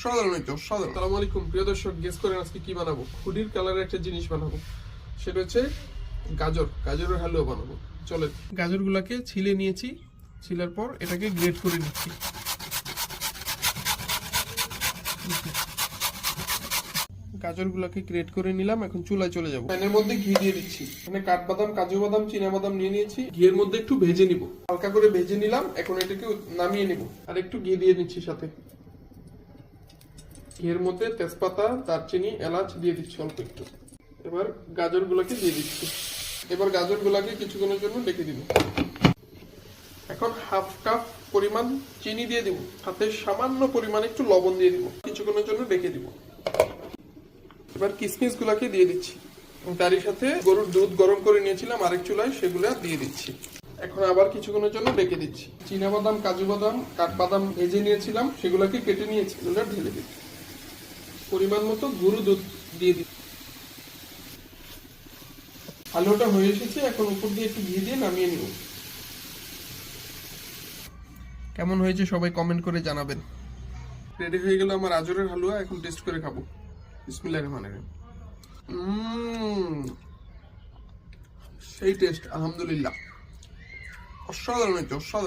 অসাধারণ হয়েছে, অসাধারণ। আসসালামু আলাইকুম প্রিয় দর্শক, গেস করেন আজকে কি বানাবো। খুডির কালারের একটা জিনিস বানাবো, সেটা হচ্ছে গাজরের হালুয়া বানাবো। চলে, গাজরগুলোকে ছিলে নিয়েছি, ছিলার পর এটাকে গ্রেট করে নিচ্ছি। গাজরগুলোকে গ্রেট করে নিলাম, এখন চুলায় চলে যাবো। প্যানের মধ্যে ঘি দিয়ে দিচ্ছি, এখানে কাঠবাদাম, কাজু বাদাম, চীনা বাদাম নিয়ে নিয়েছি। ঘিয়ের মধ্যে একটু ভেজে নিব, হালকা করে ভেজে নিলাম। এখন এটাকে নামিয়ে নিব, আর একটু ঘি দিয়ে নিচ্ছি সাথে। ঘিয়ের মধ্যে তেজপাতা, দারচিনি, এলাচ দিয়ে দিচ্ছি অল্প একটু। এবার গাজরগুলোকে দিয়ে দিচ্ছি। এবার গাজরগুলোকে কিছুক্ষণের জন্য ডেকে দিব। এখন হাফ কাপ পরিমাণ চিনি দিয়ে দিব, সাথে সামান্য পরিমাণ একটু লবণ দিয়ে দিব, কিছুক্ষণের জন্য ডেকে দিব। এবার কিশমিশ গুলাকে দিয়ে দিচ্ছি, তারই সাথে গরুর দুধ গরম করে নিয়েছিলাম আরেক চুলায়, সেগুলো দিয়ে দিচ্ছি। এখন আবার কিছুক্ষণের জন্য ডেকে দিচ্ছি। চীনা বাদাম, কাজু বাদাম, কাঠবাদাম ভেজে নিয়েছিলাম, সেগুলোকে কেটে নিয়েছি, এগুলো ঢেলে দিচ্ছি। পরিমাণ মতো গরুর দুধ দিয়ে দিচ্ছি। হালুয়াটা হয়ে এসেছে, এখন উপর দিয়ে একটু ঘি দিয়ে নামিয়ে নিব। কেমন হয়েছে সবাই কমেন্ট করে জানাবেন। রেডি হয়ে গেল আমার গাজরের হালুয়া, এখন টেস্ট করে খাবো। বিসমিল্লাহির রহমানির রহিম। সেই টেস্ট, আলহামদুলিল্লাহ, অসাধারণ হয়েছে, অসাধারণ।